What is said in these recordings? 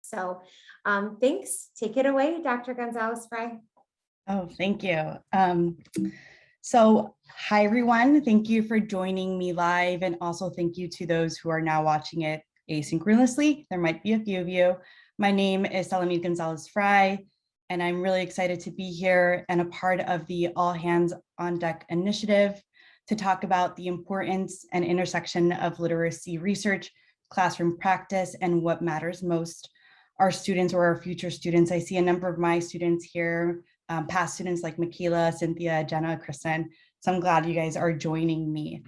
So thanks. Take it away, Dr. Gonzalez-Frey. Oh, thank you. Hi, everyone. Thank you for joining me live. And also thank you to those who are now watching it asynchronously. There might be a few of you. My name is Selenid Gonzalez-Frey, and I'm really excited to be here and a part of the All Hands on Deck initiative to talk about the importance and intersection of literacy research, classroom practice, and what matters most. Our students or our future students. I see a number of my students here, past students like Michaela, Cynthia, Jenna, Kristen. So I'm glad you guys are joining me.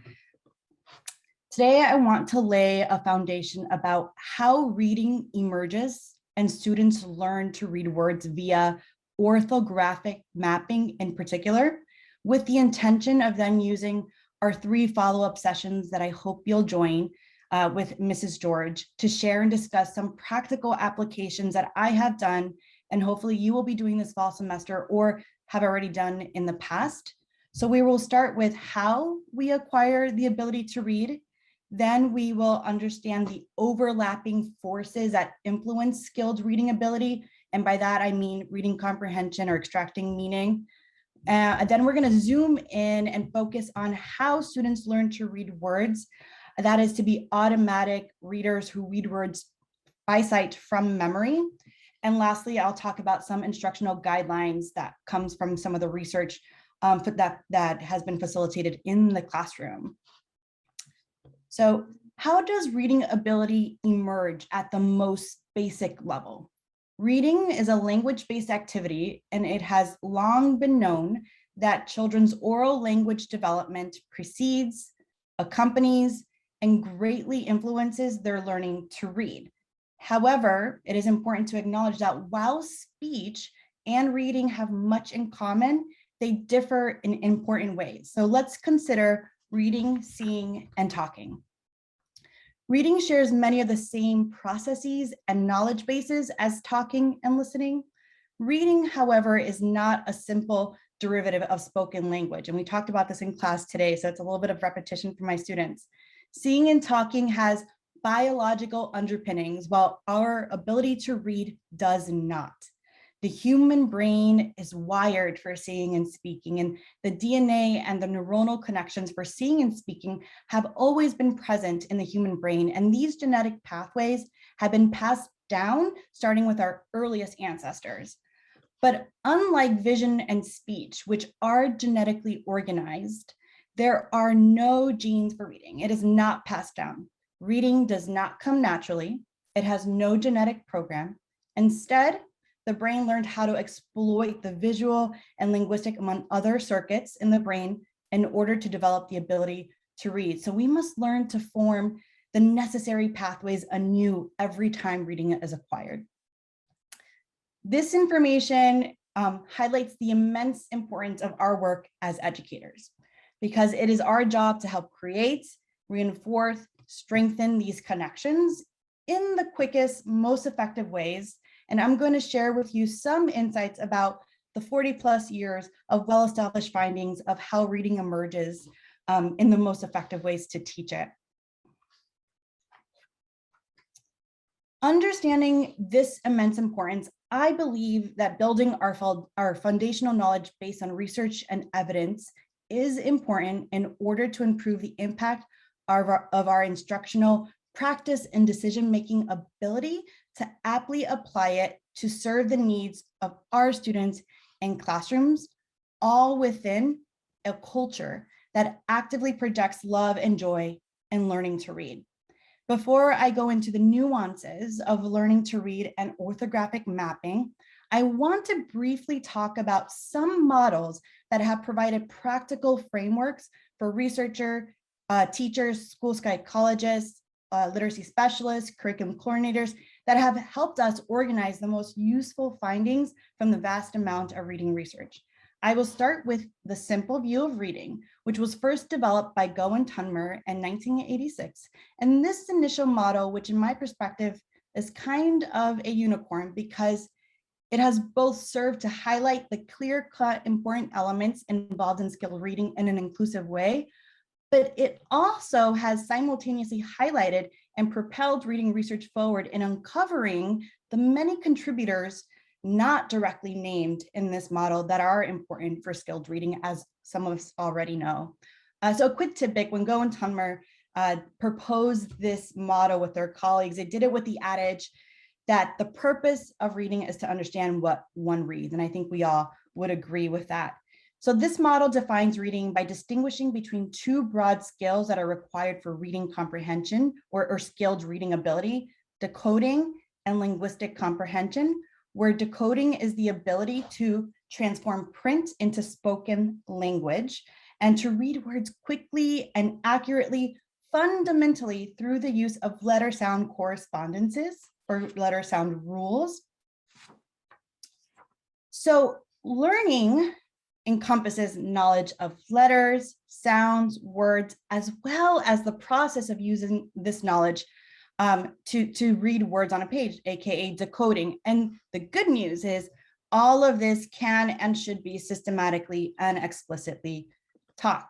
Today, I want to lay a foundation about how reading emerges and students learn to read words via orthographic mapping in particular, with the intention of then using our 3 follow-up sessions that I hope you'll join with Mrs. George to share and discuss some practical applications that I have done, and hopefully you will be doing this fall semester or have already done in the past. So we will start with how we acquire the ability to read. Then we will understand the overlapping forces that influence skilled reading ability. And by that, I mean reading comprehension or extracting meaning. Then we're going to zoom in and focus on how students learn to read words. That is to be automatic readers who read words by sight from memory. And lastly, I'll talk about some instructional guidelines that comes from some of the research that has been facilitated in the classroom. So how does reading ability emerge at the most basic level? Reading is a language-based activity, and it has long been known that children's oral language development precedes, accompanies, and greatly influences their learning to read. However, it is important to acknowledge that while speech and reading have much in common, they differ in important ways. So let's consider reading, seeing, and talking. Reading shares many of the same processes and knowledge bases as talking and listening. Reading, however, is not a simple derivative of spoken language. And we talked about this in class today, so it's a little bit of repetition for my students. Seeing and talking has biological underpinnings, while our ability to read does not. The human brain is wired for seeing and speaking, and the DNA and the neuronal connections for seeing and speaking have always been present in the human brain, and these genetic pathways have been passed down starting with our earliest ancestors. But unlike vision and speech, which are genetically organized, there are no genes for reading. It is not passed down. Reading does not come naturally. It has no genetic program. Instead, the brain learned how to exploit the visual and linguistic, among other circuits in the brain, in order to develop the ability to read. So we must learn to form the necessary pathways anew every time reading is acquired. This information highlights the immense importance of our work as educators, because it is our job to help create, reinforce, strengthen these connections in the quickest, most effective ways. And I'm going to share with you some insights about the 40+ years of well-established findings of how reading emerges in the most effective ways to teach it. Understanding this immense importance, I believe that building our foundational knowledge based on research and evidence is important in order to improve the impact of our instructional practice and decision-making ability to aptly apply it to serve the needs of our students in classrooms, all within a culture that actively projects love and joy in learning to read. Before I go into the nuances of learning to read and orthographic mapping, I want to briefly talk about some models that have provided practical frameworks for researchers, teachers, school psychologists, literacy specialists, curriculum coordinators that have helped us organize the most useful findings from the vast amount of reading research. I will start with the simple view of reading, which was first developed by Go and Tunmer in 1986. And this initial model, which in my perspective is kind of a unicorn because it has both served to highlight the clear-cut important elements involved in skilled reading in an inclusive way, but it also has simultaneously highlighted and propelled reading research forward in uncovering the many contributors not directly named in this model that are important for skilled reading, as some of us already know. So a quick tidbit, when Go and Tunmer proposed this model with their colleagues, they did it with the adage that the purpose of reading is to understand what one reads. And I think we all would agree with that. So this model defines reading by distinguishing between two broad skills that are required for reading comprehension or skilled reading ability: decoding and linguistic comprehension, where decoding is the ability to transform print into spoken language and to read words quickly and accurately, fundamentally through the use of letter sound correspondences or letter sound rules. So learning encompasses knowledge of letters, sounds, words, as well as the process of using this knowledge to read words on a page, aka decoding. And the good news is all of this can and should be systematically and explicitly taught.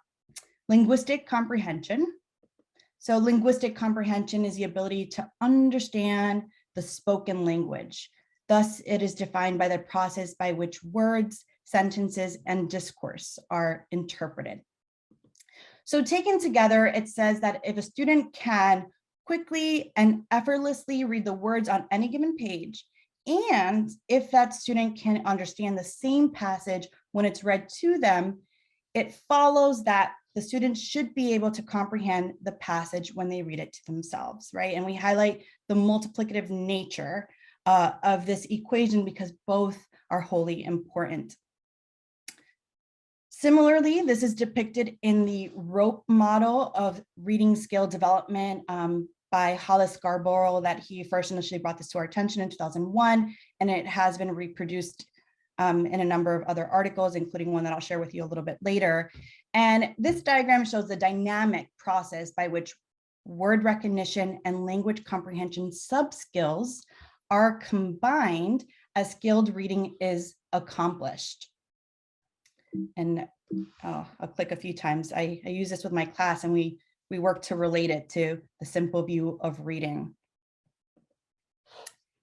Linguistic comprehension. So linguistic comprehension is the ability to understand the spoken language. Thus, it is defined by the process by which words, sentences, and discourse are interpreted. So taken together, it says that if a student can quickly and effortlessly read the words on any given page, and if that student can understand the same passage when it's read to them, it follows that the students should be able to comprehend the passage when they read it to themselves, right? And we highlight the multiplicative nature of this equation because both are wholly important. Similarly, this is depicted in the ROPE model of reading skill development by Hollis Scarborough, that he first initially brought this to our attention in 2001, and it has been reproduced in a number of other articles, including one that I'll share with you a little bit later. And this diagram shows the dynamic process by which word recognition and language comprehension sub-skills are combined as skilled reading is accomplished. And I'll click a few times. I use this with my class, and we work to relate it to the simple view of reading.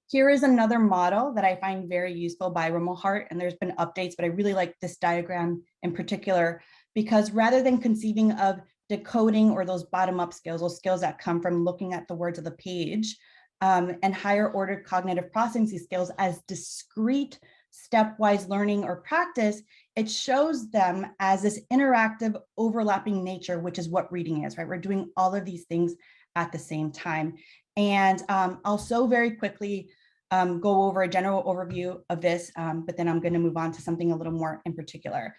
Here is another model that I find very useful by Rumelhart, and there's been updates, but I really like this diagram in particular, because rather than conceiving of decoding or those bottom-up skills, those skills that come from looking at the words of the page, and higher order cognitive processing skills as discrete stepwise learning or practice, it shows them as this interactive overlapping nature, which is what reading is, right? We're doing all of these things at the same time. And I'll so very quickly go over a general overview of this, but then I'm going to move on to something a little more in particular.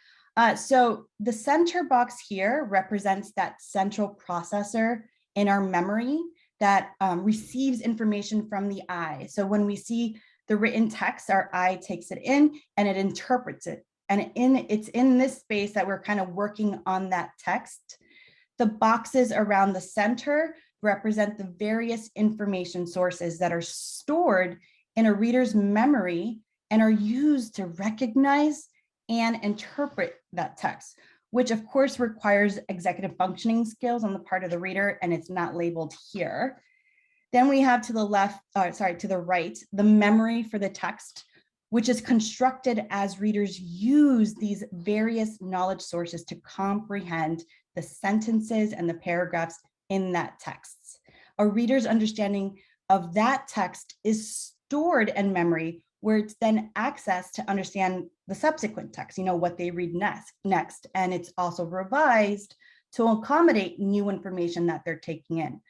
So the center box here represents that central processor in our memory that receives information from the eye. So when we see the written text, our eye takes it in and it interprets it. And it's in this space that we're kind of working on that text. The boxes around the center represent the various information sources that are stored in a reader's memory and are used to recognize and interpret that text, which of course requires executive functioning skills on the part of the reader, and it's not labeled here. Then we have to the left, to the right, the memory for the text, which is constructed as readers use these various knowledge sources to comprehend the sentences and the paragraphs in that text. A reader's understanding of that text is stored in memory, where it's then accessed to understand the subsequent text, what they read next. And it's also revised to accommodate new information that they're taking in.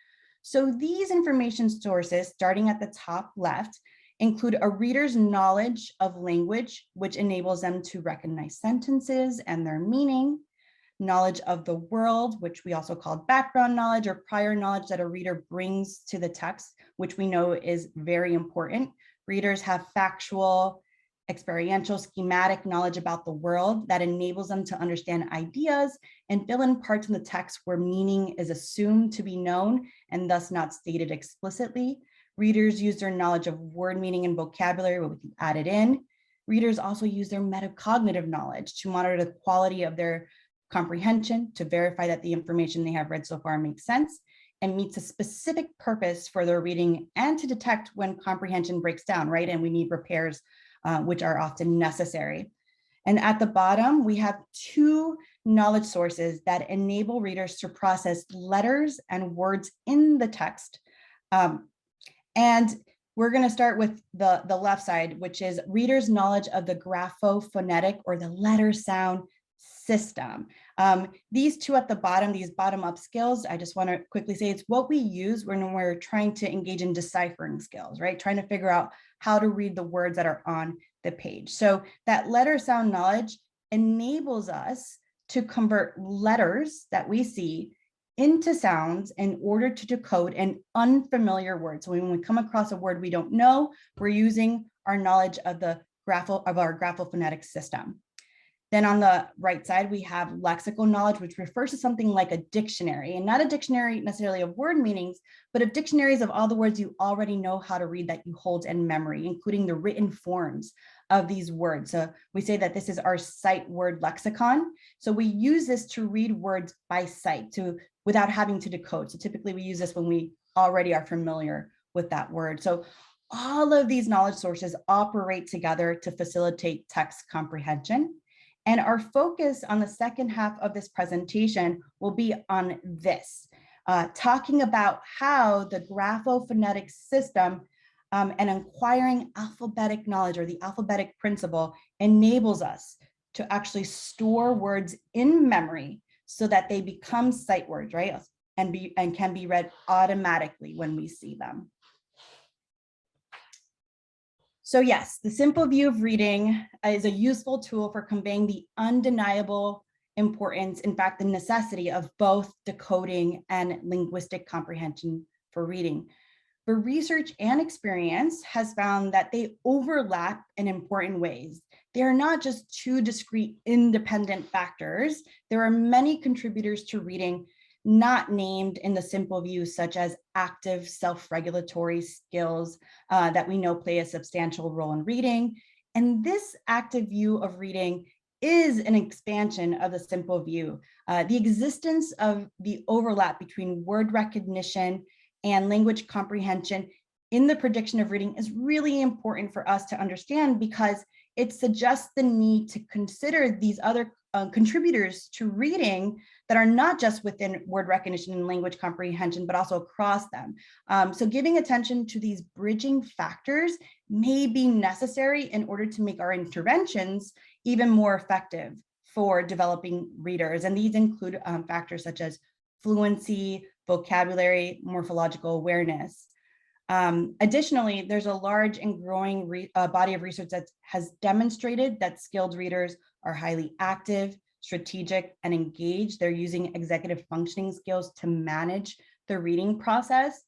So these information sources, starting at the top left, include a reader's knowledge of language, which enables them to recognize sentences and their meaning, knowledge of the world, which we also call background knowledge or prior knowledge that a reader brings to the text, which we know is very important. Readers have factual, experiential, schematic knowledge about the world that enables them to understand ideas and fill in parts in the text where meaning is assumed to be known and thus not stated explicitly. Readers use their knowledge of word meaning and vocabulary will be added in. Readers also use their metacognitive knowledge to monitor the quality of their comprehension, to verify that the information they have read so far makes sense, and meets a specific purpose for their reading and to detect when comprehension breaks down, right? And we need repairs, which are often necessary. And at the bottom, we have two knowledge sources that enable readers to process letters and words in the text. And we're going to start with the left side, which is readers' knowledge of the graphophonetic or the letter sound system. These two at the bottom, these bottom-up skills, I just want to quickly say it's what we use when we're trying to engage in deciphering skills, right? Trying to figure out how to read the words that are on the page. So that letter sound knowledge enables us to convert letters that we see into sounds in order to decode an unfamiliar word. So when we come across a word we don't know, we're using our knowledge of the our graphophonetic system. Then on the right side, we have lexical knowledge, which refers to something like a dictionary, and not a dictionary necessarily of word meanings, but of dictionaries of all the words you already know how to read that you hold in memory, including the written forms of these words. So we say that this is our sight word lexicon. So we use this to read words by sight without having to decode. So typically we use this when we already are familiar with that word. So all of these knowledge sources operate together to facilitate text comprehension. And our focus on the second half of this presentation will be on this, talking about how the graphophonetic system and acquiring alphabetic knowledge, or the alphabetic principle, enables us to actually store words in memory so that they become sight words, right? And can be read automatically when we see them. So yes, the simple view of reading is a useful tool for conveying the undeniable importance, in fact, the necessity of both decoding and linguistic comprehension for reading. But research and experience has found that they overlap in important ways. They are not just two discrete independent factors. There are many contributors to reading not named in the simple view, such as active self-regulatory skills that we know play a substantial role in reading. And this active view of reading is an expansion of the simple view. The existence of the overlap between word recognition and language comprehension in the prediction of reading is really important for us to understand, because it suggests the need to consider these other contributors to reading that are not just within word recognition and language comprehension, but also across them. So giving attention to these bridging factors may be necessary in order to make our interventions even more effective for developing readers. And these include factors such as fluency, vocabulary, morphological awareness. Additionally, there's a large and growing body of research that has demonstrated that skilled readers are highly active, strategic, and engaged. They're using executive functioning skills to manage the reading process,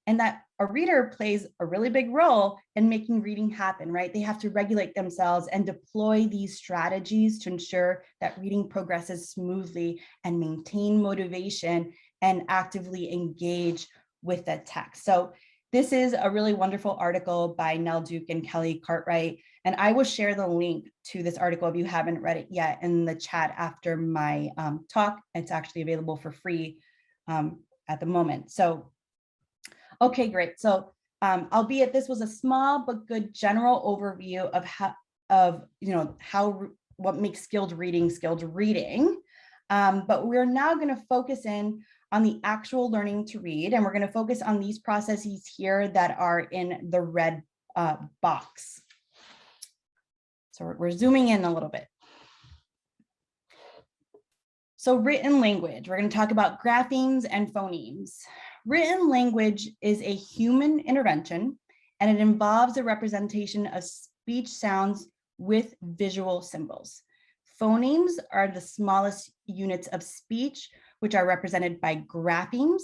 and that a reader plays a really big role in making reading happen, right? They have to regulate themselves and deploy these strategies to ensure that reading progresses smoothly and maintain motivation and actively engage with the text. So this is a really wonderful article by Nell Duke and Kelly Cartwright, and I will share the link to this article if you haven't read it yet in the chat after my talk. It's actually available for free at the moment. So, okay, great. So, albeit this was a small but good general overview of what makes skilled reading, but we're now going to focus in on the actual learning to read, and we're going to focus on these processes here that are in the red box. So we're zooming in a little bit. So written language, we're going to talk about graphemes and phonemes. Written language is a human intervention, and it involves a representation of speech sounds with visual symbols. Phonemes are the smallest units of speech, which are represented by graphemes.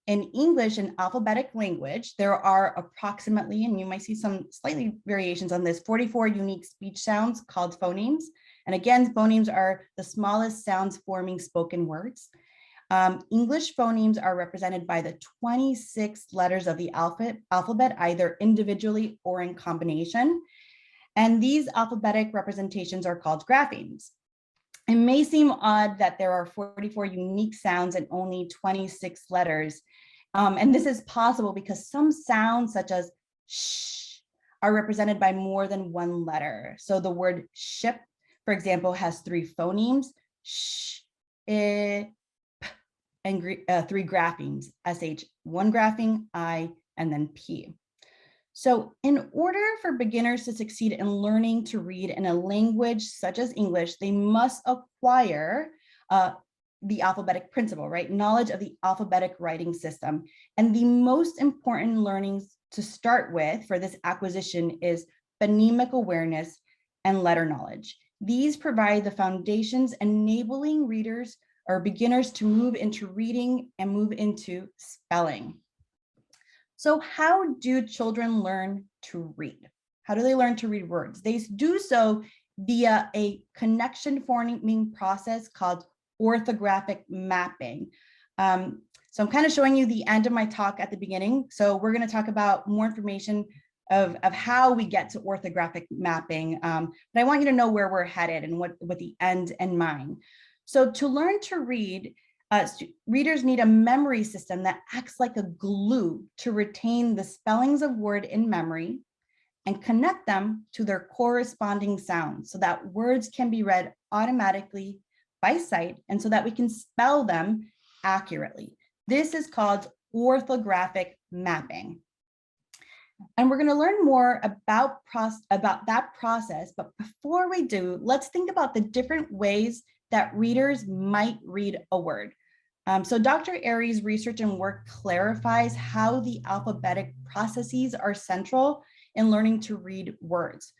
In English and alphabetic language, there are approximately, and you might see some slightly variations on this, 44 unique speech sounds called phonemes. And again, phonemes are the smallest sounds forming spoken words. English phonemes are represented by the 26 letters of the alphabet, either individually or in combination. And these alphabetic representations are called graphemes. It may seem odd that there are 44 unique sounds and only 26 letters. And this is possible because some sounds such as sh are represented by more than one letter. So the word ship, for example, has 3 phonemes, sh, I, p, and 3 graphemes, sh, 1 grapheme, I, and then p. So in order for beginners to succeed in learning to read in a language such as English, they must acquire the alphabetic principle, right? Knowledge of the alphabetic writing system. And the most important learnings to start with for this acquisition is phonemic awareness and letter knowledge. These provide the foundations enabling readers or beginners to move into reading and move into spelling. So how do children learn to read? How do they learn to read words? They do so via a connection forming process called orthographic mapping. So I'm kind of showing you the end of my talk at the beginning. So we're going to talk about more information of how we get to orthographic mapping. But I want you to know where we're headed and what the end in mind. So to learn to read, readers need a memory system that acts like a glue to retain the spellings of word in memory and connect them to their corresponding sounds so that words can be read automatically by sight and so that we can spell them accurately. This is called orthographic mapping. And we're going to learn more about that process. But before we do, let's think about the different ways that readers might read a word. So Dr. Aries' research and work clarifies how the alphabetic processes are central in learning to read words.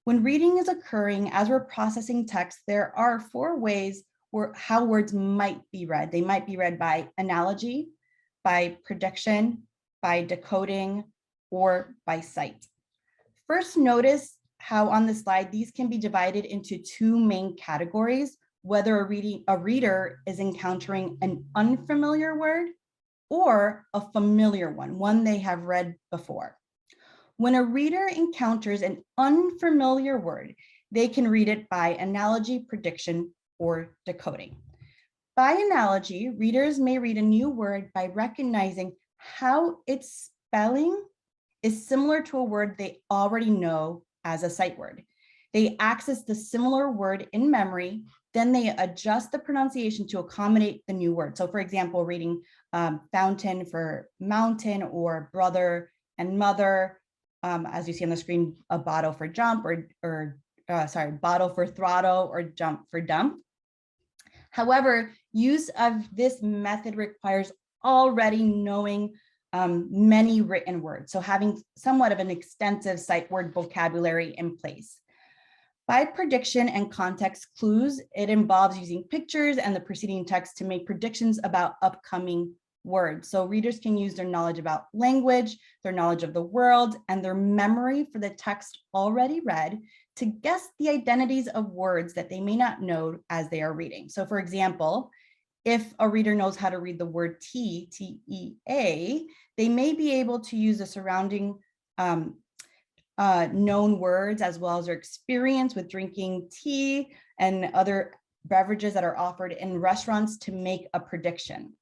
When reading is occurring as we're processing text, there are 4 ways how words might be read. They might be read by analogy, by prediction, by decoding, or by sight. First, notice how on the slide, these can be divided into 2 main categories, whether a reader is encountering an unfamiliar word or a familiar one they have read before. When a reader encounters an unfamiliar word, they can read it by analogy, prediction, or decoding. By analogy, readers may read a new word by recognizing how its spelling is similar to a word they already know as a sight word. They access the similar word in memory, then they adjust the pronunciation to accommodate the new word. So for example, reading fountain for mountain, or brother and mother, as you see on the screen, a bottle for jump, bottle for throttle, or jump for dump. However, use of this method requires already knowing many written words, so having somewhat of an extensive sight word vocabulary in place. By prediction and context clues, it involves using pictures and the preceding text to make predictions about upcoming words. So readers can use their knowledge about language, their knowledge of the world, and their memory for the text already read to guess the identities of words that they may not know as they are reading. So for example, if a reader knows how to read the word tea, T-E-A, they may be able to use the surrounding known words as well as their experience with drinking tea and other beverages that are offered in restaurants to make a prediction.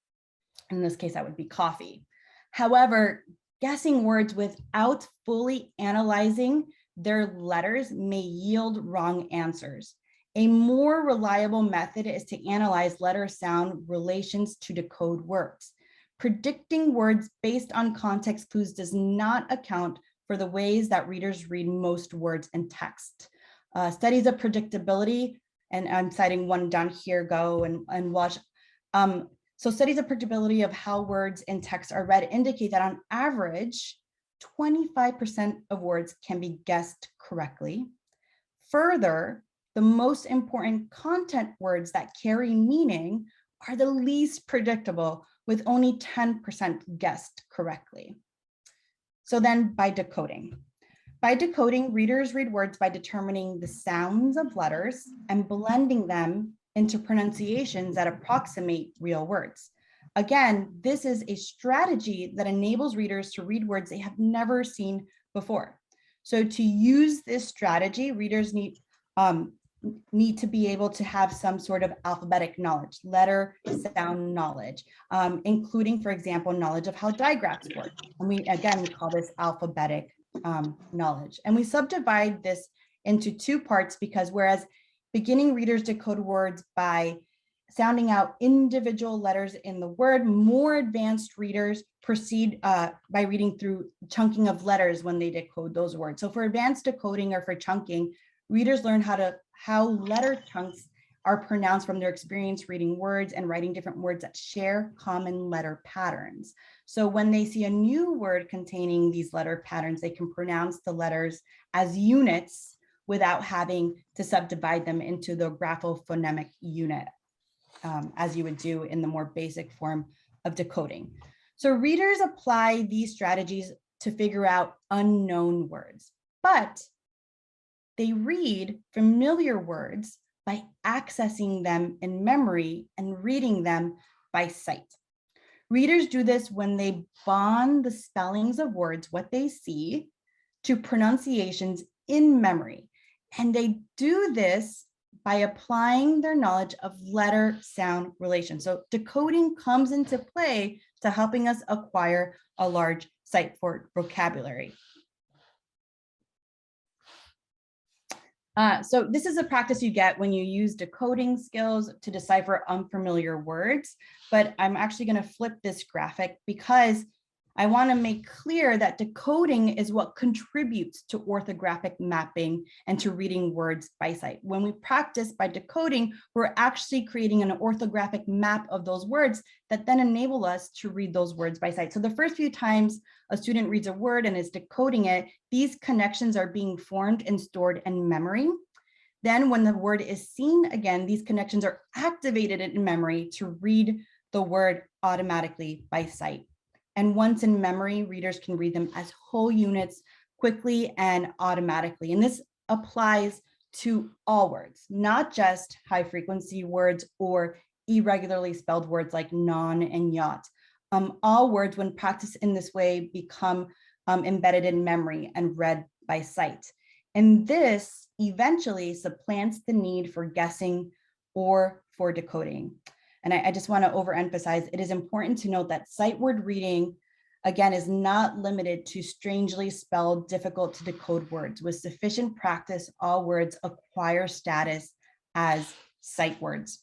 In this case, that would be coffee. However, guessing words without fully analyzing their letters may yield wrong answers. A more reliable method is to analyze letter sound relations to decode words. Predicting words based on context clues does not account for the ways that readers read most words in text. Studies of predictability, and I'm citing one down here, go and watch. So studies of predictability of how words in text are read indicate that on average, 25% of words can be guessed correctly. Further, the most important content words that carry meaning are the least predictable, with only 10% guessed correctly. So then by decoding. By decoding, readers read words by determining the sounds of letters and blending them into pronunciations that approximate real words. Again, this is a strategy that enables readers to read words they have never seen before. So to use this strategy, readers need need to be able to have some sort of alphabetic knowledge, letter sound knowledge, including, for example, knowledge of how digraphs work. And we call this alphabetic knowledge. And we subdivide this into two parts because whereas beginning readers decode words by sounding out individual letters in the word, more advanced readers proceed by reading through chunking of letters when they decode those words. So for advanced decoding or for chunking, readers learn how letter chunks are pronounced from their experience reading words and writing different words that share common letter patterns. So when they see a new word containing these letter patterns, they can pronounce the letters as units without having to subdivide them into the graphophonemic unit, as you would do in the more basic form of decoding. So readers apply these strategies to figure out unknown words, but they read familiar words by accessing them in memory and reading them by sight. Readers do this when they bond the spellings of words, what they see, to pronunciations in memory. And they do this by applying their knowledge of letter sound relations. So decoding comes into play to helping us acquire a large sight for vocabulary. So this is a practice you get when you use decoding skills to decipher unfamiliar words, but I'm actually going to flip this graphic because I want to make clear that decoding is what contributes to orthographic mapping and to reading words by sight. When we practice by decoding, we're actually creating an orthographic map of those words that then enable us to read those words by sight. So the first few times a student reads a word and is decoding it, these connections are being formed and stored in memory. Then when the word is seen again, these connections are activated in memory to read the word automatically by sight. And once in memory, readers can read them as whole units quickly and automatically. And this applies to all words, not just high frequency words or irregularly spelled words like non and yacht. All words, when practiced in this way, become embedded in memory and read by sight. And this eventually supplants the need for guessing or for decoding. And I just want to overemphasize, it is important to note that sight word reading, again, is not limited to strangely spelled, difficult to decode words. With sufficient practice, all words acquire status as sight words.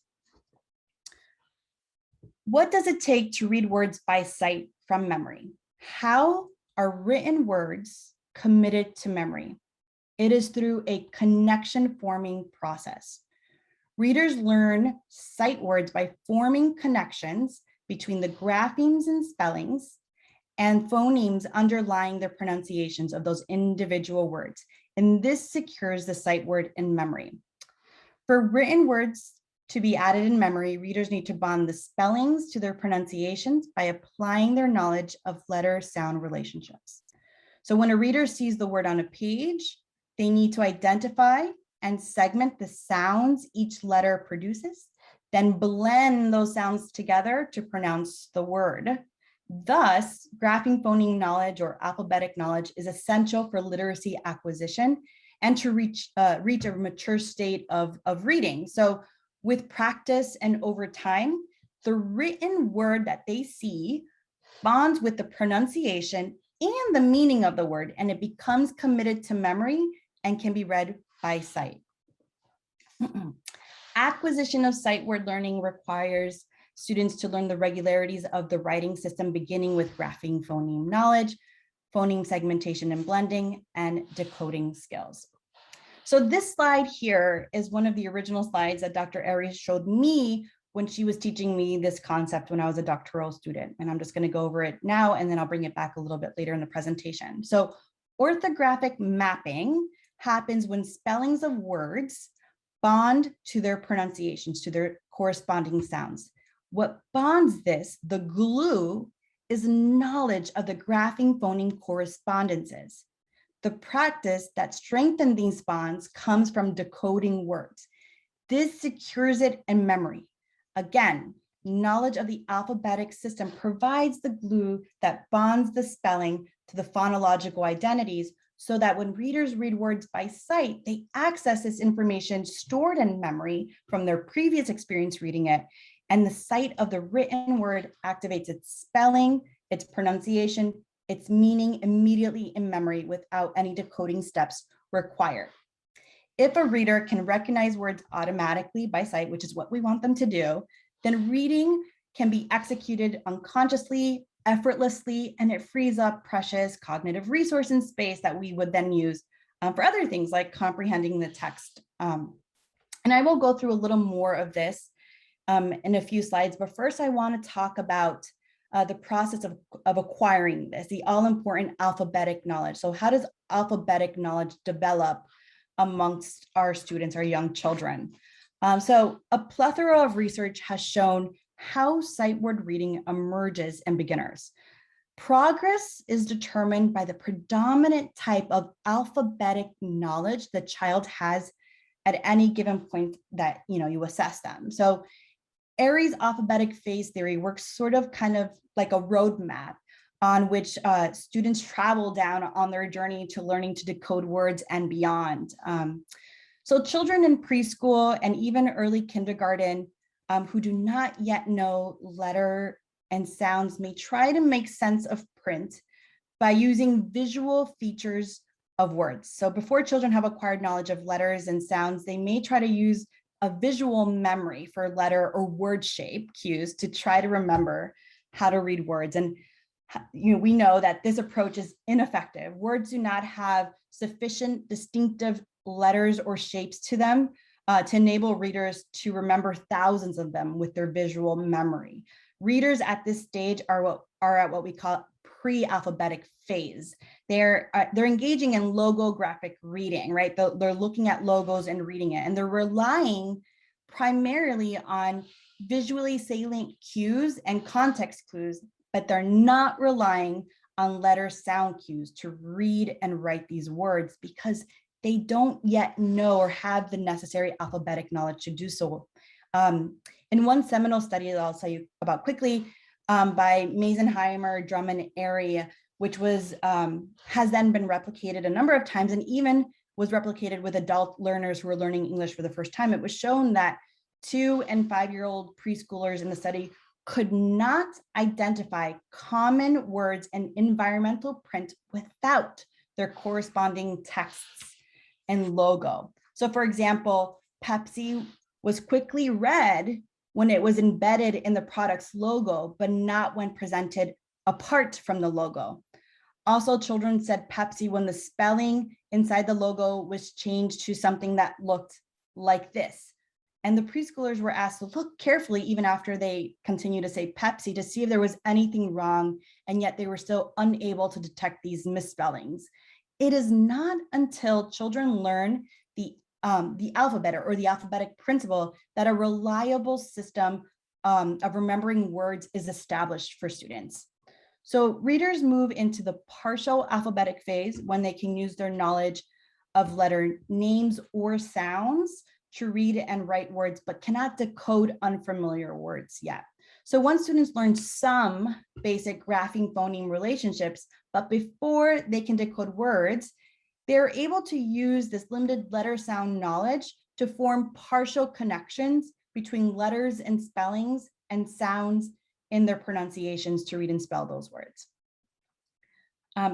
What does it take to read words by sight from memory? How are written words committed to memory? It is through a connection forming process. Readers learn sight words by forming connections between the graphemes and spellings and phonemes underlying the pronunciations of those individual words. And this secures the sight word in memory. For written words to be added in memory, readers need to bond the spellings to their pronunciations by applying their knowledge of letter-sound relationships. So when a reader sees the word on a page, they need to identify and segment the sounds each letter produces, then blend those sounds together to pronounce the word. Thus, grapheme phoneme knowledge or alphabetic knowledge is essential for literacy acquisition and to reach a mature state of reading. So with practice and over time, the written word that they see bonds with the pronunciation and the meaning of the word, and it becomes committed to memory and can be read by sight. Acquisition of sight word learning requires students to learn the regularities of the writing system, beginning with grapheme phoneme knowledge, phoneme segmentation and blending, and decoding skills. So this slide here is one of the original slides that Dr. Aries showed me when she was teaching me this concept when I was a doctoral student. And I'm just going to go over it now, and then I'll bring it back a little bit later in the presentation. So orthographic mapping happens when spellings of words bond to their pronunciations, to their corresponding sounds. What bonds this, the glue, is knowledge of the grapheme phoneme correspondences. The practice that strengthens these bonds comes from decoding words. This secures it in memory. Again, knowledge of the alphabetic system provides the glue that bonds the spelling to the phonological identities so that when readers read words by sight, they access this information stored in memory from their previous experience reading it, and the sight of the written word activates its spelling, its pronunciation, its meaning immediately in memory without any decoding steps required. If a reader can recognize words automatically by sight, which is what we want them to do, then reading can be executed unconsciously, effortlessly, and it frees up precious cognitive resource and space that we would then use for other things like comprehending the text. And I will go through a little more of this in a few slides, but first I want to talk about the process of acquiring this, the all-important alphabetic knowledge. So how does alphabetic knowledge develop amongst our students, our young children? So a plethora of research has shown how sight word reading emerges in beginners. Progress is determined by the predominant type of alphabetic knowledge the child has at any given point that you assess them. So Aries alphabetic phase theory works sort of kind of like a roadmap on which students travel down on their journey to learning to decode words and beyond. So children in preschool and even early kindergarten who do not yet know letter and sounds may try to make sense of print by using visual features of words. So before children have acquired knowledge of letters and sounds, they may try to use a visual memory for letter or word shape cues to try to remember how to read words. And we know that this approach is ineffective. Words do not have sufficient distinctive letters or shapes to them to enable readers to remember thousands of them with their visual memory. Readers at this stage are at what we call pre-alphabetic phase. They're engaging in logographic reading, right? They're looking at logos and reading it, and they're relying primarily on visually salient cues and context clues, but they're not relying on letter sound cues to read and write these words because they don't yet know or have the necessary alphabetic knowledge to do so. In one seminal study that I'll tell you about quickly by Masenheimer, Drum, and Ehri, which has then been replicated a number of times and even was replicated with adult learners who are learning English for the first time. It was shown that 2- and 5-year-old preschoolers in the study could not identify common words in environmental print without their corresponding texts and logo. So for example, Pepsi was quickly read when it was embedded in the product's logo, but not when presented apart from the logo. Also, children said Pepsi when the spelling inside the logo was changed to something that looked like this. And the preschoolers were asked to look carefully even after they continued to say Pepsi to see if there was anything wrong, and yet they were still unable to detect these misspellings. It is not until children learn the alphabet or the alphabetic principle that a reliable system of remembering words is established for students. So readers move into the partial alphabetic phase when they can use their knowledge of letter names or sounds to read and write words, but cannot decode unfamiliar words yet. So once students learn some basic grapheme phoneme relationships, but before they can decode words, they're able to use this limited letter sound knowledge to form partial connections between letters and spellings and sounds in their pronunciations to read and spell those words.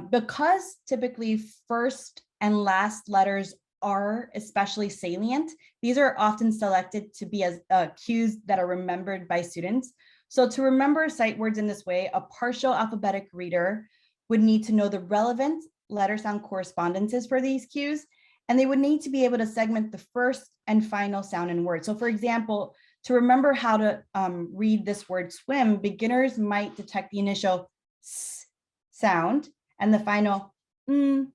Because typically first and last letters are especially salient, these are often selected to be as cues that are remembered by students. So to remember sight words in this way, a partial alphabetic reader would need to know the relevant letter sound correspondences for these cues, and they would need to be able to segment the first and final sound in words. So for example, to remember how to read this word swim, beginners might detect the initial s sound and the final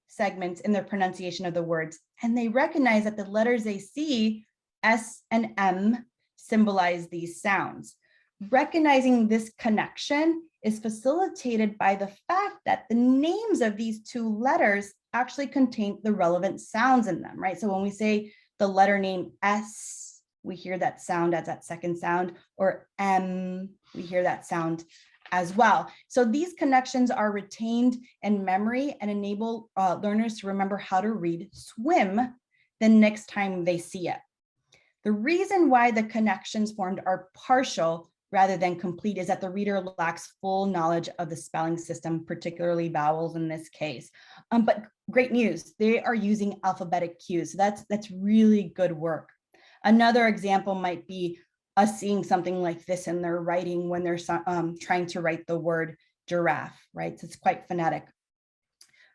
segments in their pronunciation of the words. And they recognize that the letters they see, S and M, symbolize these sounds. Recognizing this connection is facilitated by the fact that the names of these two letters actually contain the relevant sounds in them, right? So when we say the letter name S, we hear that sound as that second sound, or M, we hear that sound as well. So these connections are retained in memory and enable learners to remember how to read swim the next time they see it. The reason why the connections formed are partial rather than complete is that the reader lacks full knowledge of the spelling system, particularly vowels in this case. But great news, they are using alphabetic cues. So that's really good work. Another example might be us seeing something like this in their writing when they're trying to write the word giraffe, right? So it's quite phonetic.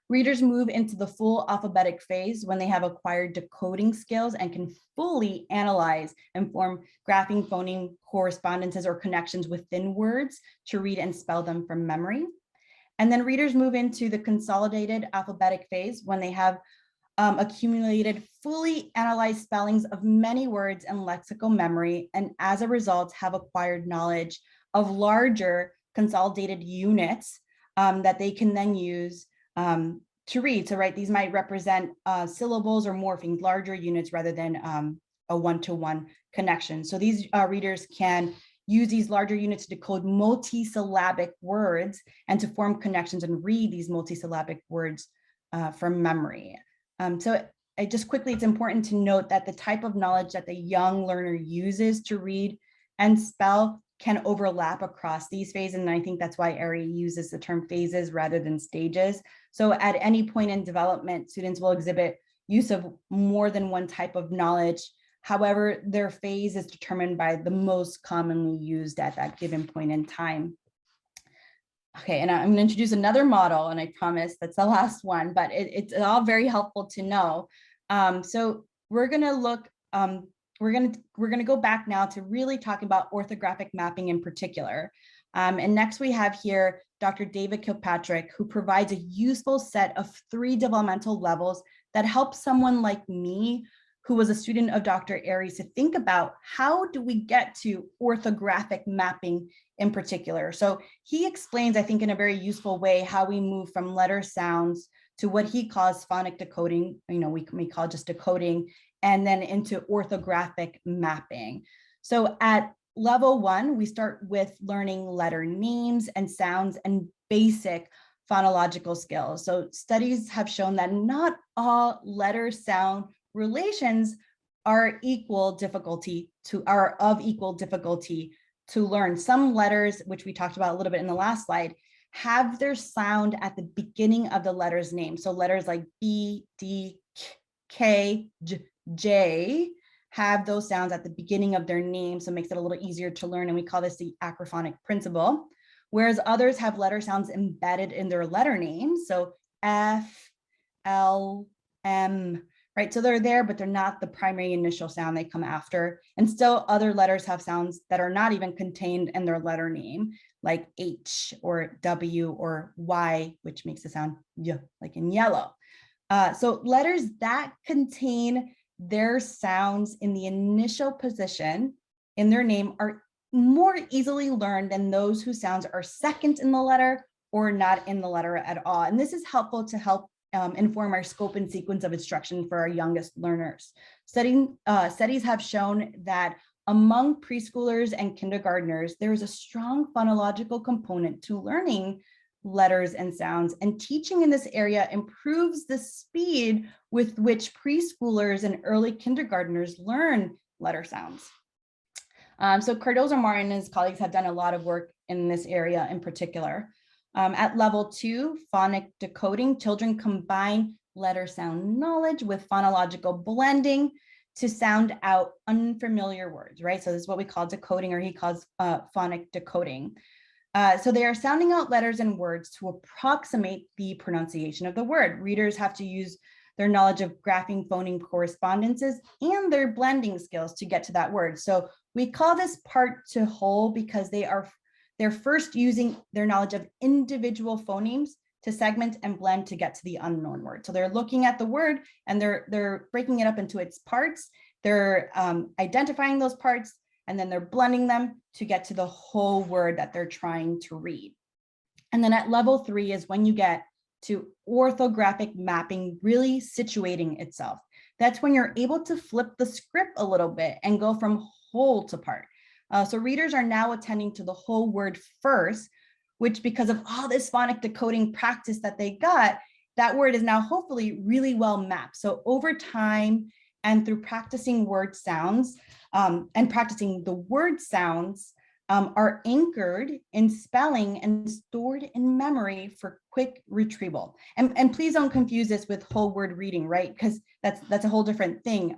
Readers move into the full alphabetic phase when they have acquired decoding skills and can fully analyze and form graphing phoneme correspondences or connections within words to read and spell them from memory. And then readers move into the consolidated alphabetic phase when they have accumulated fully analyzed spellings of many words and lexical memory, and as a result have acquired knowledge of larger consolidated units that they can then use to read. So, right, these might represent syllables or morphemes, larger units rather than a one-to-one connection. So these readers can use these larger units to decode multisyllabic words and to form connections and read these multisyllabic words from memory. So just quickly, it's important to note that the type of knowledge that the young learner uses to read and spell can overlap across these phases. And I think that's why Aries uses the term phases rather than stages. So at any point in development, students will exhibit use of more than one type of knowledge. However, their phase is determined by the most commonly used at that given point in time. Okay, and I'm going to introduce another model, and I promise that's the last one, but it's all very helpful to know. So we're going to look, we're going to go back now to really talking about orthographic mapping in particular. And next we have here Dr. David Kilpatrick, who provides a useful set of 3 developmental levels that help someone like me, who was a student of Dr. Aries, to think about how do we get to orthographic mapping in particular. So he explains, I think in a very useful way, how we move from letter sounds to what he calls phonic decoding, we call just decoding, and then into orthographic mapping. So at level 1, we start with learning letter names and sounds and basic phonological skills. So studies have shown that not all letter sound relations are of equal difficulty to learn. Some letters, which we talked about a little bit in the last slide, have their sound at the beginning of the letter's name. So letters like B, D, K, J have those sounds at the beginning of their name, so it makes it a little easier to learn, and we call this the acrophonic principle. Whereas others have letter sounds embedded in their letter names, so F, L, M, right? So they're there, but they're not the primary initial sound, they come after. And still other letters have sounds that are not even contained in their letter name, like H or W or Y, which makes the sound Y, like in yellow. So letters that contain their sounds in the initial position in their name are more easily learned than those whose sounds are second in the letter or not in the letter at all. And this is helpful to help inform our scope and sequence of instruction for our youngest learners. Studies have shown that among preschoolers and kindergartners, there is a strong phonological component to learning letters and sounds, and teaching in this area improves the speed with which preschoolers and early kindergartners learn letter sounds. So Cardozo-Martin and his colleagues have done a lot of work in this area in particular. At level 2, phonic decoding, children combine letter sound knowledge with phonological blending to sound out unfamiliar words, right? So this is what we call decoding, or he calls phonic decoding. So they are sounding out letters and words to approximate the pronunciation of the word. Readers have to use their knowledge of graphing phoneme correspondences and their blending skills to get to that word. So we call this part to whole because they're first using their knowledge of individual phonemes to segment and blend to get to the unknown word. So they're looking at the word and they're breaking it up into its parts. They're identifying those parts, and then they're blending them to get to the whole word that they're trying to read. And then at level 3 is when you get to orthographic mapping really situating itself. That's when you're able to flip the script a little bit and go from whole to part. So readers are now attending to the whole word first, which because of all this phonic decoding practice that they got, that word is now hopefully really well mapped. So over time and through practicing word sounds and practicing the word sounds are anchored in spelling and stored in memory for quick retrieval. And please don't confuse this with whole word reading, right? Because that's a whole different thing.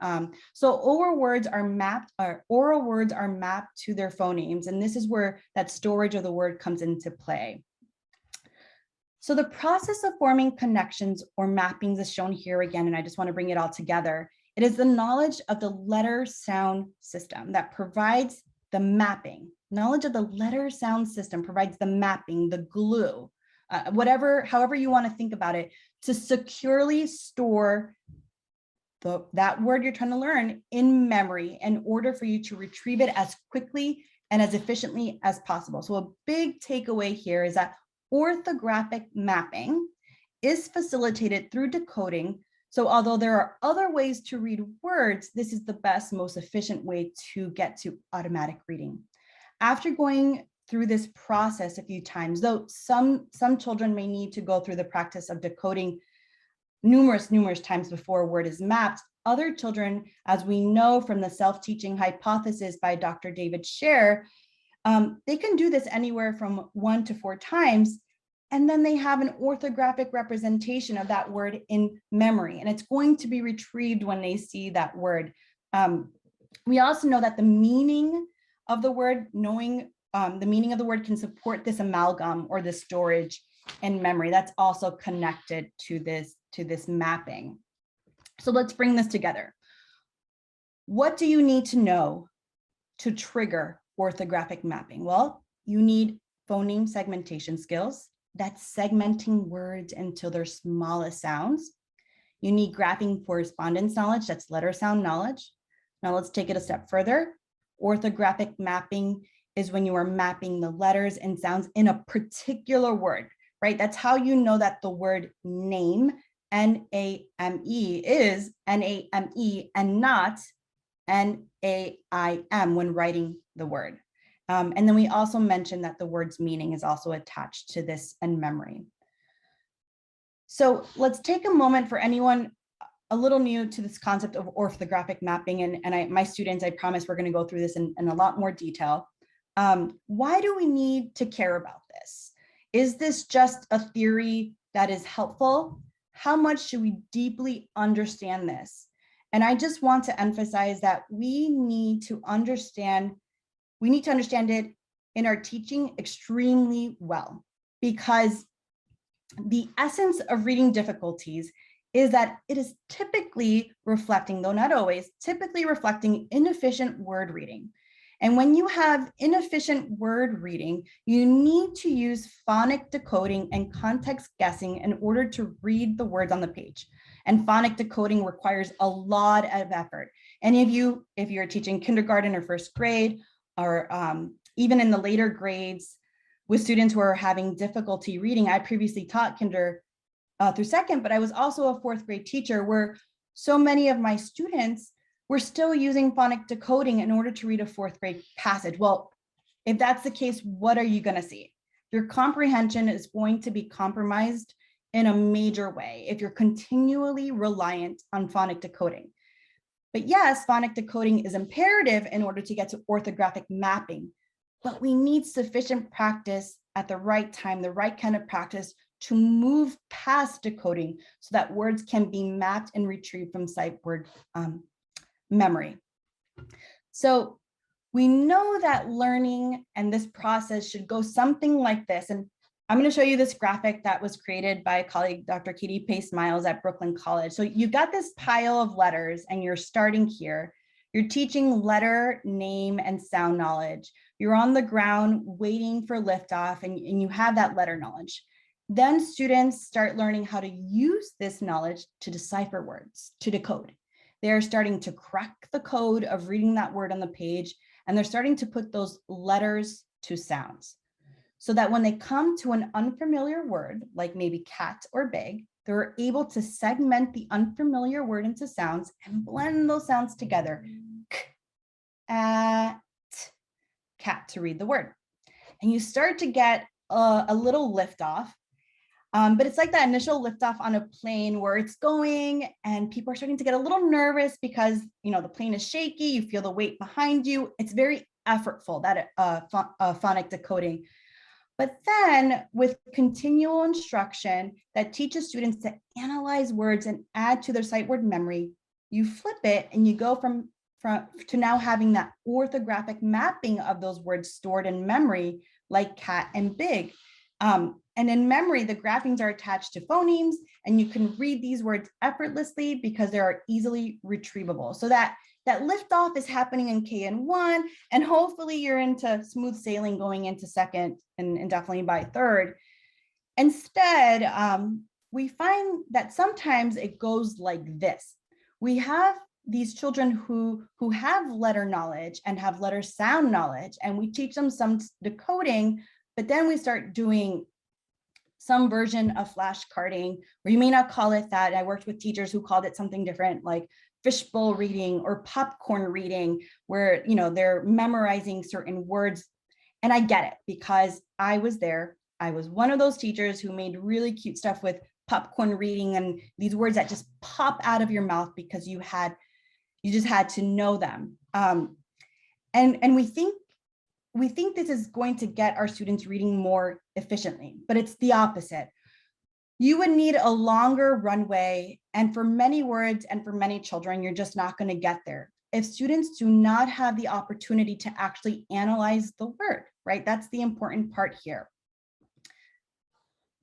So oral words are mapped to their phonemes, and this is where that storage of the word comes into play. So the process of forming connections or mappings is shown here again, and I just want to bring it all together. It is the knowledge of the letter sound system that provides the mapping. Knowledge of the letter sound system provides the mapping, the glue, however you want to think about it, to securely store that word you're trying to learn in memory in order for you to retrieve it as quickly and as efficiently as possible. So a big takeaway here is that orthographic mapping is facilitated through decoding. So although there are other ways to read words, this is the best, most efficient way to get to automatic reading. After going through this process a few times, though some children may need to go through the practice of decoding numerous times before a word is mapped, other children, as we know from the self-teaching hypothesis by Dr. David Scher, they can do this anywhere from 1 to 4 times, and then they have an orthographic representation of that word in memory, and it's going to be retrieved when they see that word. We also know that the meaning of the word, knowing the meaning of the word can support this amalgam or the storage in memory. That's also connected to this mapping. So let's bring this together. What do you need to know to trigger orthographic mapping? Well, you need phoneme segmentation skills. That's segmenting words into their smallest sounds. You need graphing correspondence knowledge. That's letter sound knowledge. Now let's take it a step further. Orthographic mapping is when you are mapping the letters and sounds in a particular word, right? That's how you know that the word name, N-A-M-E, is N-A-M-E and not N-A-I-M when writing the word. And then we also mentioned that the word's meaning is also attached to this in memory. So let's take a moment for anyone a little new to this concept of orthographic mapping, and my students, I promise we're going to go through this in a lot more detail. Why do we need to care about this? Is this just a theory that is helpful? How much should we deeply understand this? And I just want to emphasize that we need to understand it in our teaching extremely well, because the essence of reading difficulties is that it is typically reflecting, though not always, typically reflecting inefficient word reading. And when you have inefficient word reading, you need to use phonic decoding and context guessing in order to read the words on the page. And phonic decoding requires a lot of effort. And if you're teaching kindergarten or first grade, or even in the later grades with students who are having difficulty reading, I previously taught kinder through second, but I was also a 4th grade teacher where so many of my students were still using phonic decoding in order to read a 4th grade passage. Well, if that's the case, what are you going to see? Your comprehension is going to be compromised in a major way if you're continually reliant on phonic decoding. But yes, phonic decoding is imperative in order to get to orthographic mapping, but we need sufficient practice at the right time, the right kind of practice to move past decoding so that words can be mapped and retrieved from sight word memory. So we know that learning and this process should go something like this. And I'm going to show you this graphic that was created by a colleague, Dr. Katie Pace-Miles at Brooklyn College. So you've got this pile of letters and you're starting here. You're teaching letter, name, and sound knowledge. You're on the ground waiting for liftoff and you have that letter knowledge. Then students start learning how to use this knowledge to decipher words, to decode. They're starting to crack the code of reading that word on the page, and they're starting to put those letters to sounds so that when they come to an unfamiliar word, like maybe cat or big, they're able to segment the unfamiliar word into sounds and blend those sounds together. K, at, cat to read the word. And you start to get a little liftoff. But it's like that initial liftoff on a plane where it's going and people are starting to get a little nervous because, the plane is shaky, you feel the weight behind you. It's very effortful, that phonic decoding. But then with continual instruction that teaches students to analyze words and add to their sight word memory, you flip it and you go from to now having that orthographic mapping of those words stored in memory, like cat and big. And in memory, the graphings are attached to phonemes, and you can read these words effortlessly because they are easily retrievable. So that liftoff is happening in KN1, and hopefully you're into smooth sailing going into second and definitely by third. Instead, we find that sometimes it goes like this. We have these children who have letter knowledge and have letter sound knowledge, and we teach them some decoding, but then we start doing some version of flashcarding, or you may not call it that. I worked with teachers who called it something different, like fishbowl reading or popcorn reading, where they're memorizing certain words. And I get it, because I was there. I was one of those teachers who made really cute stuff with popcorn reading and these words that just pop out of your mouth because you just had to know them. And we think this is going to get our students reading more efficiently, but it's the opposite. You would need a longer runway, and for many words and for many children, you're just not going to get there if students do not have the opportunity to actually analyze the word, right? That's the important part here.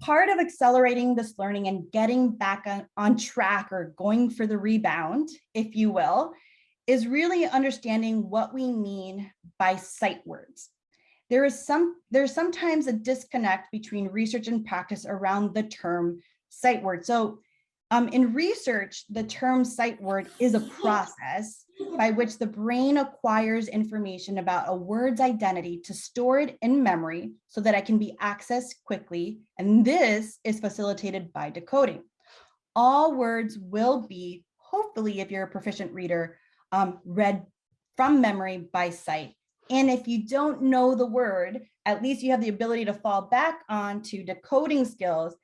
Part of accelerating this learning and getting back on track, or going for the rebound, if you will, is really understanding what we mean by sight words. There's sometimes a disconnect between research and practice around the term sight word. So in research, the term sight word is a process by which the brain acquires information about a word's identity to store it in memory so that it can be accessed quickly. And this is facilitated by decoding. All words will be, hopefully, if you're a proficient reader, read from memory by sight. And if you don't know the word, at least you have the ability to fall back on to decoding skills.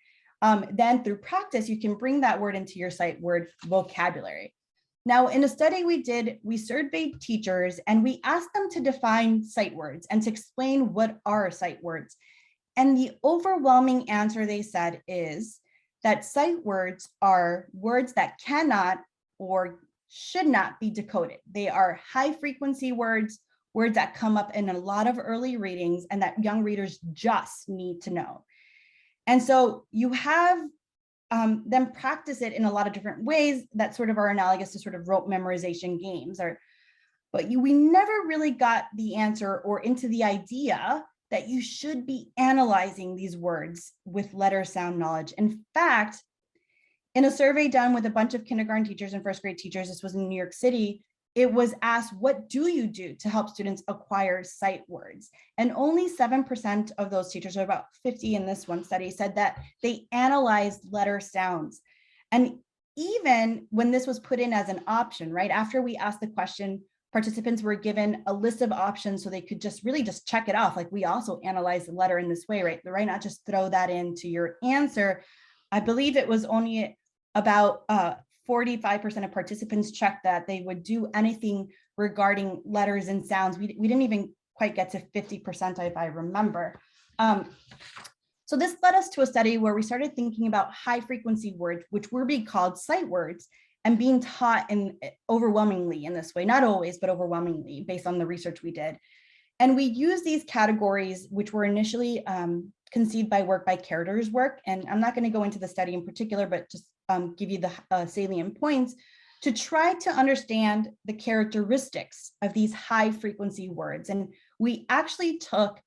Then through practice, you can bring that word into your sight word vocabulary. Now, in a study we did, we surveyed teachers and we asked them to define sight words and to explain what are sight words. And the overwhelming answer they said is that sight words are words that cannot or should not be decoded. They are high frequency words that come up in a lot of early readings and that young readers just need to know. And so you have them practice it in a lot of different ways that sort of are analogous to sort of rote memorization games. But we never really got the answer or into the idea that you should be analyzing these words with letter sound knowledge. In fact, in a survey done with a bunch of kindergarten teachers and first grade teachers, this was in New York City, it was asked, what do you do to help students acquire sight words? And only 7% of those teachers, or about 50 in this one study, said that they analyzed letter sounds. And even when this was put in as an option, right after we asked the question, participants were given a list of options so they could just check it off. Like, we also analyze the letter in this way, right? Not just throw that into your answer. I believe it was only about 45% of participants checked that they would do anything regarding letters and sounds. We didn't even quite get to 50%, if I remember. So this led us to a study where we started thinking about high frequency words, which were being called sight words, and being taught overwhelmingly in this way, not always, but overwhelmingly based on the research we did. And we used these categories, which were initially conceived by Carter's work. And I'm not going to go into the study in particular, but just give you the salient points to try to understand the characteristics of these high frequency words. And we actually took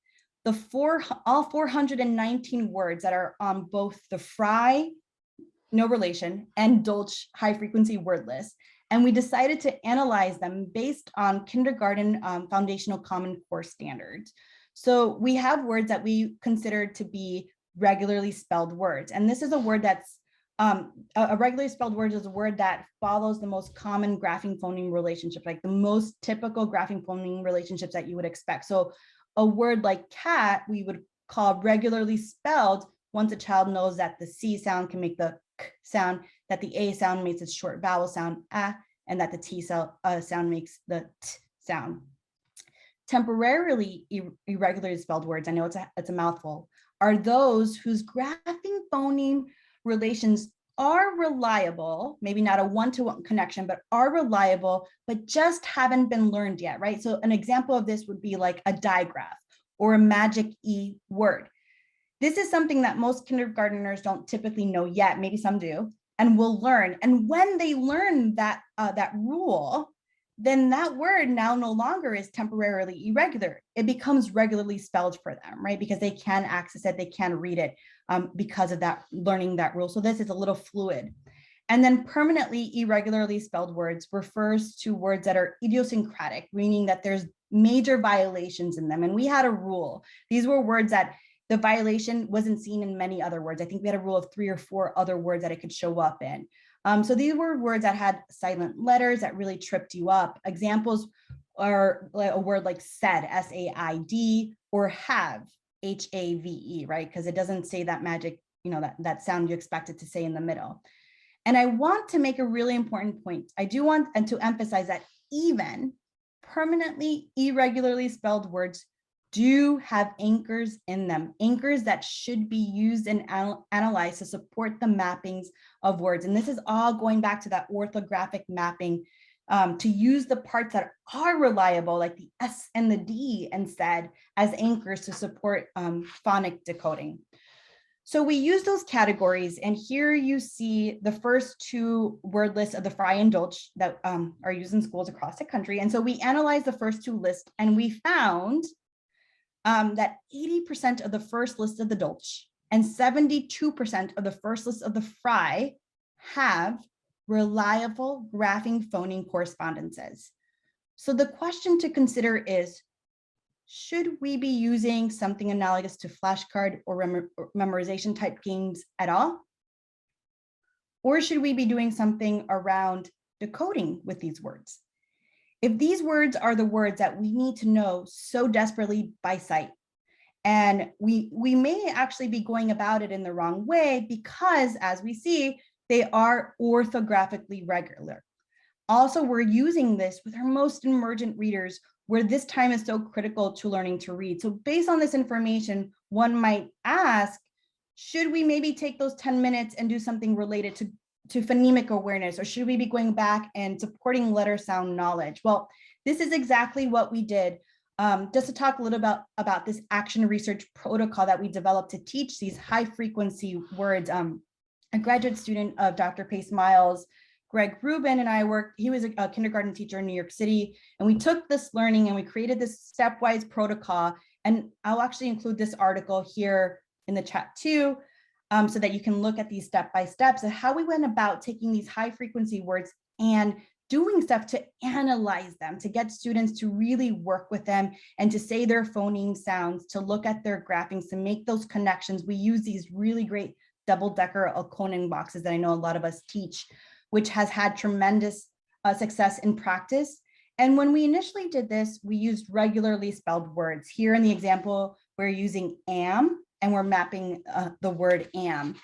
all 419 words that are on both the Frey, no relation, and Dolch high frequency word list. And we decided to analyze them based on kindergarten foundational common core standards. So we have words that we consider to be regularly spelled words. And this is a word that's a regularly spelled word is a word that follows the most common graphing phoneme relationship, like the most typical graphing phoneme relationships that you would expect. So a word like cat, we would call regularly spelled once a child knows that the C sound can make the K sound, that the A sound makes its short vowel sound A, and that the T sound makes the T sound. Temporarily irregularly spelled words, I know it's a mouthful, are those whose graphing phoneme relations are reliable, maybe not a one-to-one connection, but are reliable, but just haven't been learned yet, right? So an example of this would be like a digraph or a magic E word. This is something that most kindergarteners don't typically know yet, maybe some do, and will learn. And when they learn that, that rule, then that word now no longer is temporarily irregular. It becomes regularly spelled for them, right? Because they can access it, they can read it because of that, learning that rule. So this is a little fluid. And then permanently irregularly spelled words refers to words that are idiosyncratic, meaning that there's major violations in them. And we had a rule. These were words that the violation wasn't seen in many other words. I think we had a rule of 3 or 4 other words that it could show up in. So these were words that had silent letters that really tripped you up. Examples are a word like said, S-A-I-D, or have, H-A-V-E, right? Because it doesn't say that magic, that sound you expect it to say in the middle. And I want to make a really important point. I do want to emphasize that even permanently irregularly spelled words do have anchors in them, anchors that should be used and analyzed to support the mappings of words. And this is all going back to that orthographic mapping, to use the parts that are reliable, like the S and the D instead, as anchors to support phonic decoding. So we use those categories, and here you see the first 2 word lists of the Frey and Dolch that are used in schools across the country. And so we analyzed the first 2 lists, and we found that 80% of the first list of the Dolch and 72% of the first list of the Frey have reliable graphing phoneme correspondences. So the question to consider is, should we be using something analogous to flashcard or memorization type games at all? Or should we be doing something around decoding with these words? If these words are the words that we need to know so desperately by sight, and we may actually be going about it in the wrong way because, as we see, they are orthographically regular. Also, we're using this with our most emergent readers, where this time is so critical to learning to read. So based on this information, one might ask, should we maybe take those 10 minutes and do something related to phonemic awareness, or should we be going back and supporting letter sound knowledge? Well, this is exactly what we did. Just to talk a little about this action research protocol that we developed to teach these high frequency words. A graduate student of Dr. Pace Miles, Greg Rubin, and I worked, he was a kindergarten teacher in New York City, and we took this learning and we created this stepwise protocol. And I'll actually include this article here in the chat too, so that you can look at these step-by-steps of how we went about taking these high frequency words and doing stuff to analyze them, to get students to really work with them and to say their phoneme sounds, to look at their graphings, to make those connections. We use these really great double-decker Alconin boxes that I know a lot of us teach, which has had tremendous success in practice. And when we initially did this, we used regularly spelled words. Here in the example, we're using am, and we're mapping the word am.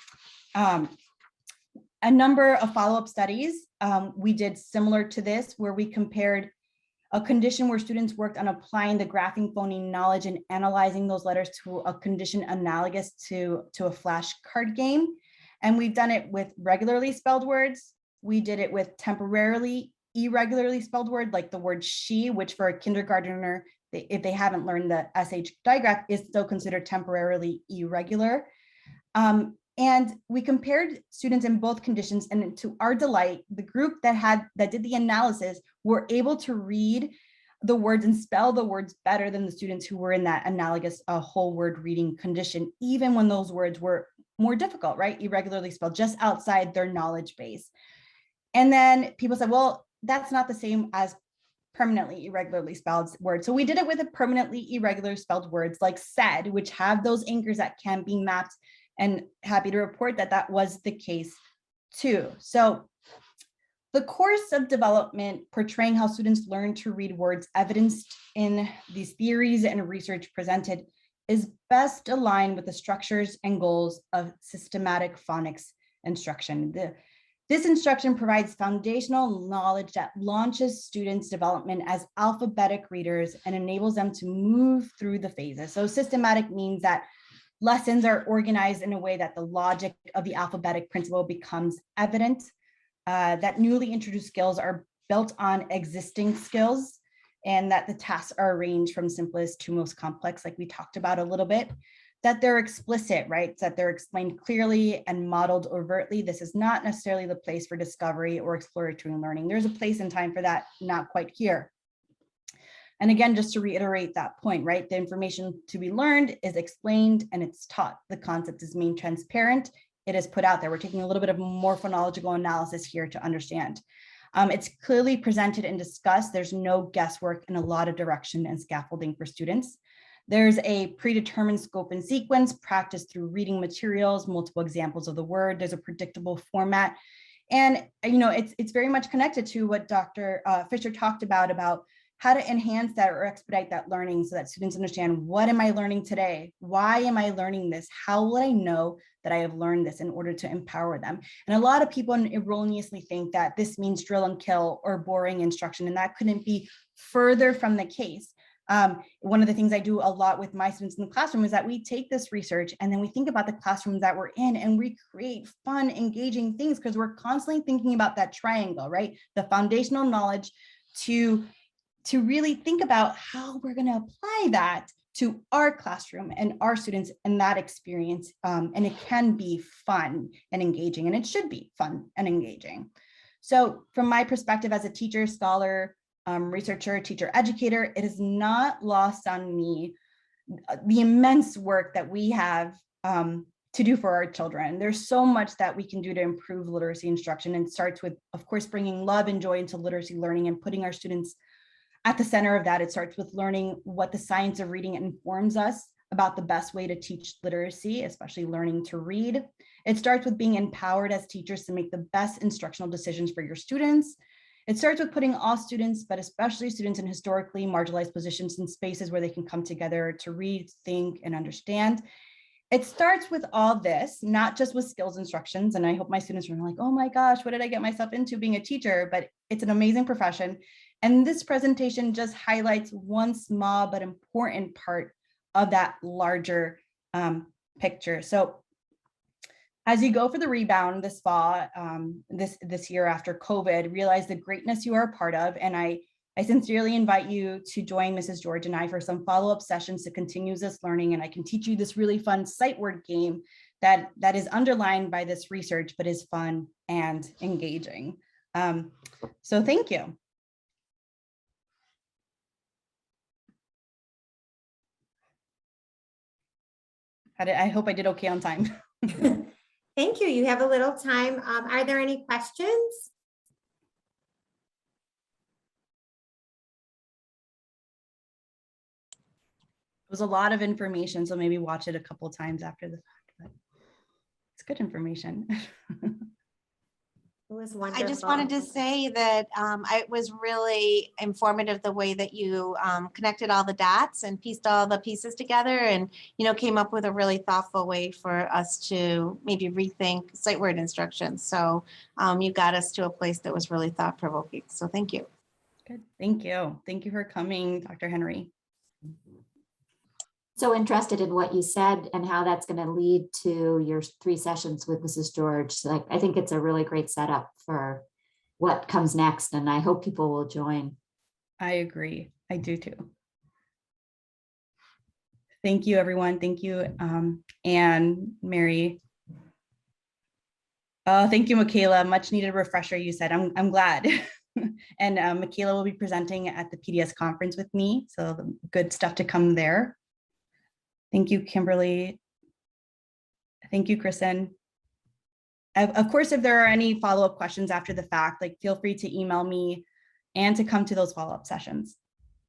A number of follow-up studies we did similar to this, where we compared a condition where students worked on applying the graphing phoneme knowledge and analyzing those letters to a condition analogous to a flashcard game. And we've done it with regularly spelled words. We did it with temporarily irregularly spelled word, like the word she, which for a kindergartner, if they haven't learned the SH digraph, is still considered temporarily irregular. And we compared students in both conditions, and to our delight, the group that did the analysis were able to read the words and spell the words better than the students who were in that analogous whole word reading condition, even when those words were more difficult, right? Irregularly spelled, just outside their knowledge base. And then people said, well, that's not the same as permanently irregularly spelled words. So we did it with a permanently irregular spelled words like said, which have those anchors that can be mapped, and happy to report that that was the case too. So the course of development portraying how students learn to read words evidenced in these theories and research presented is best aligned with the structures and goals of systematic phonics instruction. This instruction provides foundational knowledge that launches students' development as alphabetic readers and enables them to move through the phases. So systematic means that lessons are organized in a way that the logic of the alphabetic principle becomes evident, that newly introduced skills are built on existing skills, and that the tasks are arranged from simplest to most complex, like we talked about a little bit, that they're explicit, right? That they're explained clearly and modeled overtly. This is not necessarily the place for discovery or exploratory learning. There's a place and time for that, not quite here. And again, just to reiterate that point, right? The information to be learned is explained and it's taught. The concept is made transparent. It is put out there. We're taking a little bit of morphonological analysis here to understand. It's clearly presented and discussed. There's no guesswork and a lot of direction and scaffolding for students. There's a predetermined scope and sequence practiced through reading materials, multiple examples of the word. There's a predictable format. And it's very much connected to what Dr. Fisher talked about how to enhance that or expedite that learning so that students understand, what am I learning today? Why am I learning this? How will I know that I have learned this in order to empower them? And a lot of people erroneously think that this means drill and kill or boring instruction, and that couldn't be further from the case. One of the things I do a lot with my students in the classroom is that we take this research and then we think about the classrooms that we're in and we create fun, engaging things, because we're constantly thinking about that triangle, right? The foundational knowledge to really think about how we're going to apply that to our classroom and our students and that experience. And it can be fun and engaging, and it should be fun and engaging. So from my perspective as a teacher, scholar, researcher, teacher, educator, it is not lost on me the immense work that we have to do for our children. There's so much that we can do to improve literacy instruction, and it starts with, of course, bringing love and joy into literacy learning and putting our students at the center of that. It starts with learning what the science of reading informs us about the best way to teach literacy, especially learning to read. It starts with being empowered as teachers to make the best instructional decisions for your students. It starts with putting all students, but especially students in historically marginalized positions, in spaces where they can come together to read, think, and understand. It starts with all this, not just with skills instructions. And I hope my students are like, oh my gosh, what did I get myself into being a teacher? But it's an amazing profession. And this presentation just highlights one small but important part of that larger picture. So as you go for the rebound this fall, this year after COVID, realize the greatness you are a part of. And I sincerely invite you to join Mrs. George and I for some follow-up sessions to continue this learning. And I can teach you this really fun sight word game that is underlined by this research, but is fun and engaging. So thank you. I hope I did okay on time. Thank you. You have a little time. Are there any questions? It was a lot of information, so maybe watch it a couple of times after the fact, but it's good information. It was wonderful. I just wanted to say that it was really informative the way that you connected all the dots and pieced all the pieces together, and came up with a really thoughtful way for us to maybe rethink sight word instruction. So you got us to a place that was really thought provoking. So thank you. Good. Thank you. Thank you for coming, Dr. Henry. So interested in what you said and how that's going to lead to your 3 sessions with Mrs. George. So I think it's a really great setup for what comes next, and I hope people will join. I agree. I do too. Thank you, everyone. Thank you, Anne, Mary. Oh, thank you, Michaela. Much needed refresher, you said. I'm glad. And Michaela will be presenting at the PDS conference with me, so good stuff to come there. Thank you, Kimberly. Thank you, Kristen. Of course, if there are any follow-up questions after the fact, feel free to email me and to come to those follow-up sessions.